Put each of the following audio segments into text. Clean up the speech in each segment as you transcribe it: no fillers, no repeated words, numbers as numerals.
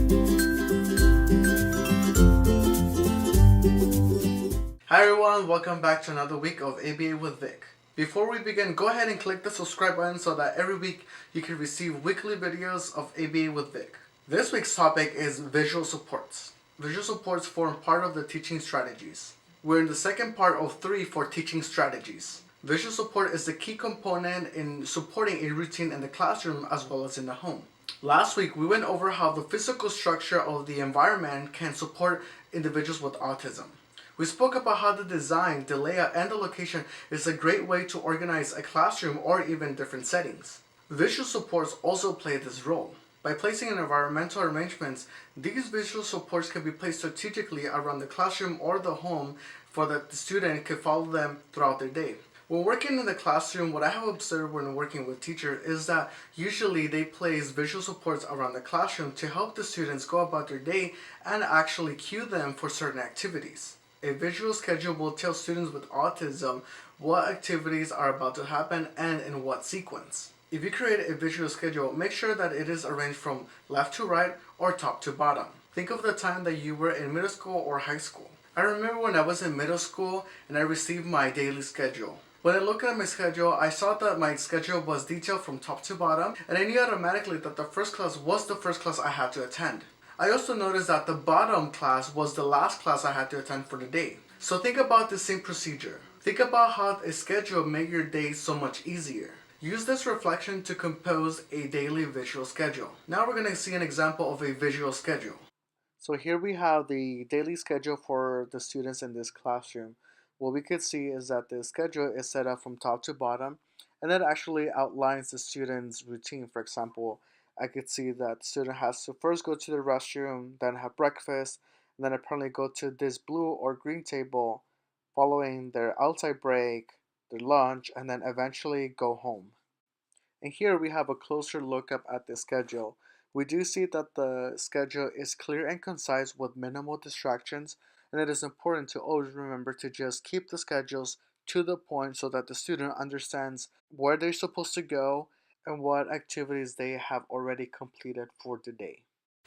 Hi everyone, welcome back to another week of ABA with Vic. Before we begin, go ahead and click the subscribe button so that every week you can receive weekly videos of ABA with Vic. This week's topic is visual supports. Visual supports form part of the teaching strategies. We're in the second part of 3 for teaching strategies. Visual support is the key component in supporting a routine in the classroom as well as in the home. Last week, we went over how the physical structure of the environment can support individuals with autism. We spoke about how the design, the layout, and the location is a great way to organize a classroom or even different settings. Visual supports also play this role. By placing in environmental arrangements, these visual supports can be placed strategically around the classroom or the home so that the student can follow them throughout their day. When working in the classroom, what I have observed when working with teachers is that usually they place visual supports around the classroom to help the students go about their day and actually cue them for certain activities. A visual schedule will tell students with autism what activities are about to happen and in what sequence. If you create a visual schedule, make sure that it is arranged from left to right or top to bottom. Think of the time that you were in middle school or high school. I remember when I was in middle school and I received my daily schedule. When I looked at my schedule, I saw that my schedule was detailed from top to bottom, and I knew automatically that the first class was the first class I had to attend. I also noticed that the bottom class was the last class I had to attend for the day. So think about the same procedure. Think about how a schedule made your day so much easier. Use this reflection to compose a daily visual schedule. Now we're going to see an example of a visual schedule. So here we have the daily schedule for the students in this classroom. What we could see is that the schedule is set up from top to bottom, and that actually outlines the student's routine. For example, I could see that the student has to first go to the restroom, then have breakfast, and then apparently go to this blue or green table, following their outside break, their lunch, and then eventually go home. And here we have a closer look up at the schedule. We do see that the schedule is clear and concise with minimal distractions, and it is important to always remember to just keep the schedules to the point so that the student understands where they're supposed to go and what activities they have already completed for the day.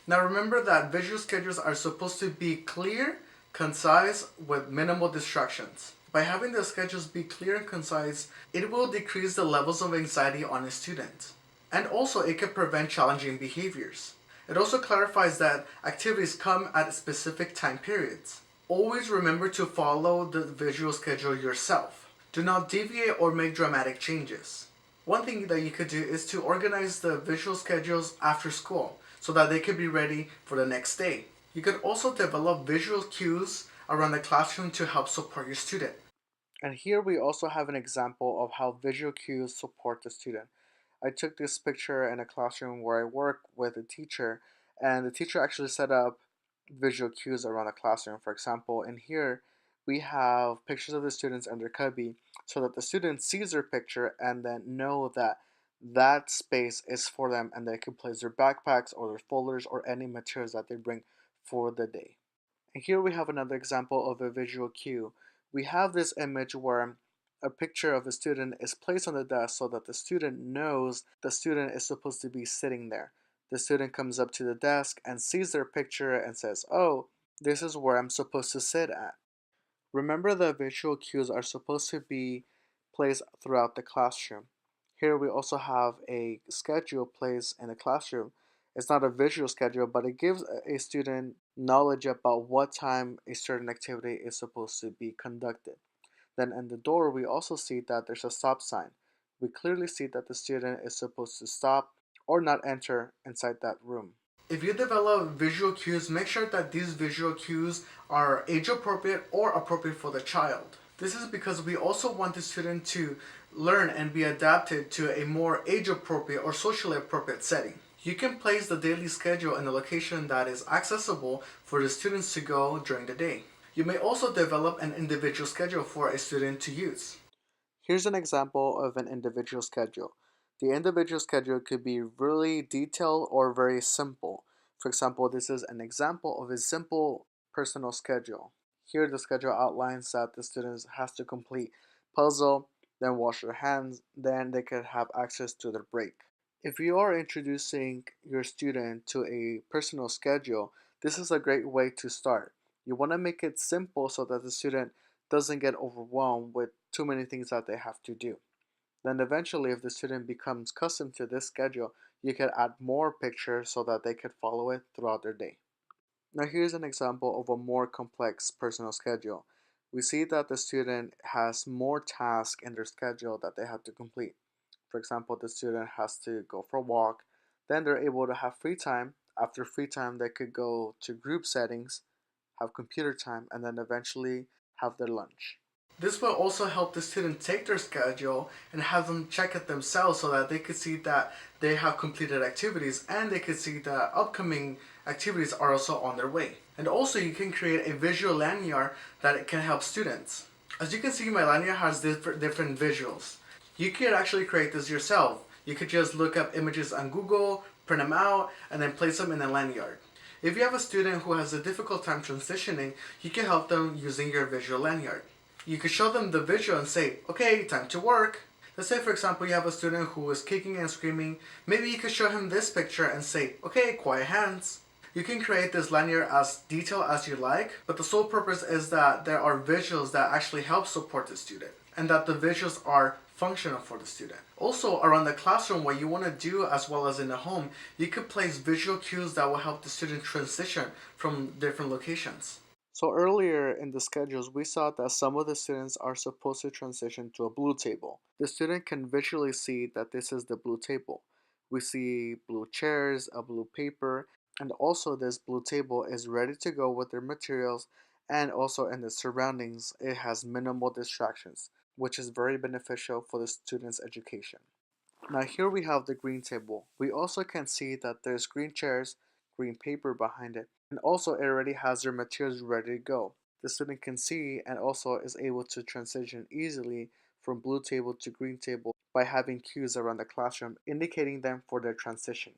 Now remember that visual schedules are supposed to be clear, concise, with minimal distractions. By having the schedules be clear and concise, it will decrease the levels of anxiety on a student. And also, it can prevent challenging behaviors. It also clarifies that activities come at specific time periods. Always remember to follow the visual schedule yourself. Do not deviate or make dramatic changes. One thing that you could do is to organize the visual schedules after school so that they could be ready for the next day. You could also develop visual cues around the classroom to help support your student. And here we also have an example of how visual cues support the student. I took this picture in a classroom where I work with a teacher, and the teacher actually set up visual cues around the classroom. For example, in here we have pictures of the students and their cubby so that the student sees their picture and then know that that space is for them and they can place their backpacks or their folders or any materials that they bring for the day. And here we have another example of a visual cue. We have this image where a picture of a student is placed on the desk so that the student knows the student is supposed to be sitting there. The student comes up to the desk and sees their picture and says, "Oh, this is where I'm supposed to sit at." Remember that visual cues are supposed to be placed throughout the classroom. Here we also have a schedule placed in the classroom. It's not a visual schedule, but it gives a student knowledge about what time a certain activity is supposed to be conducted. Then in the door, we also see that there's a stop sign. We clearly see that the student is supposed to stop or not enter inside that room. If you develop visual cues, make sure that these visual cues are age appropriate or appropriate for the child. This is because we also want the student to learn and be adapted to a more age appropriate or socially appropriate setting. You can place the daily schedule in a location that is accessible for the students to go during the day. You may also develop an individual schedule for a student to use. Here's an example of an individual schedule. The individual schedule could be really detailed or very simple. For example, this is an example of a simple personal schedule. Here the schedule outlines that the students has to complete puzzle, then wash their hands, then they could have access to their break. If you are introducing your student to a personal schedule, this is a great way to start. You want to make it simple so that the student doesn't get overwhelmed with too many things that they have to do. Then eventually, if the student becomes accustomed to this schedule, you can add more pictures so that they could follow it throughout their day. Now here's an example of a more complex personal schedule. We see that the student has more tasks in their schedule that they have to complete. For example, the student has to go for a walk, then they're able to have free time. After free time, they could go to group settings, have computer time, and then eventually have their lunch. This will also help the student take their schedule and have them check it themselves so that they could see that they have completed activities and they could see that upcoming activities are also on their way. And also you can create a visual lanyard that can help students. As you can see, my lanyard has different visuals. You could actually create this yourself. You could just look up images on Google, print them out, and then place them in a lanyard. If you have a student who has a difficult time transitioning, you can help them using your visual lanyard. You could show them the visual and say, okay, time to work. Let's say, for example, you have a student who is kicking and screaming. Maybe you could show him this picture and say, okay, quiet hands. You can create this lanyard as detailed as you like, but the sole purpose is that there are visuals that actually help support the student and that the visuals are functional for the student. Also, around the classroom, what you want to do as well as in the home, you could place visual cues that will help the student transition from different locations. So earlier in the schedules, we saw that some of the students are supposed to transition to a blue table. The student can visually see that this is the blue table. We see blue chairs, a blue paper, and also this blue table is ready to go with their materials, and also in the surroundings, it has minimal distractions, which is very beneficial for the student's education. Now here we have the green table. We also can see that there's green chairs, green paper behind it, and also it already has their materials ready to go. The student can see and also is able to transition easily from blue table to green table by having cues around the classroom indicating them for their transition.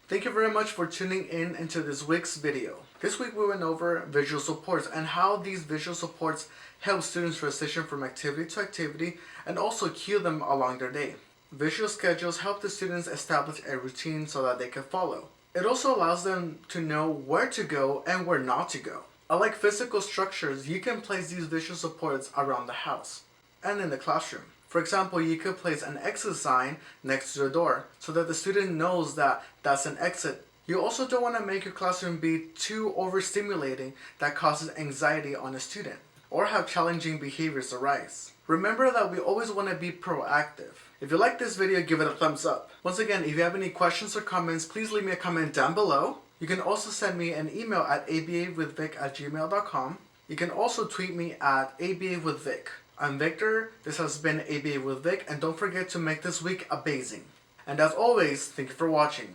Thank you very much for tuning in into this week's video. This week we went over visual supports and how these visual supports help students transition from activity to activity and also cue them along their day. Visual schedules help the students establish a routine so that they can follow. It also allows them to know where to go and where not to go. Unlike physical structures, you can place these visual supports around the house and in the classroom. For example, you could place an exit sign next to the door so that the student knows that that's an exit. You also don't want to make your classroom be too overstimulating that causes anxiety on a student or have challenging behaviors arise. Remember that we always want to be proactive. If you like this video, give it a thumbs up. Once again, if you have any questions or comments, please leave me a comment down below. You can also send me an email at ABAwithVic@gmail.com. You can also tweet me at ABAwithVic. I'm Victor, this has been ABA with Vic, and don't forget to make this week amazing. And as always, thank you for watching.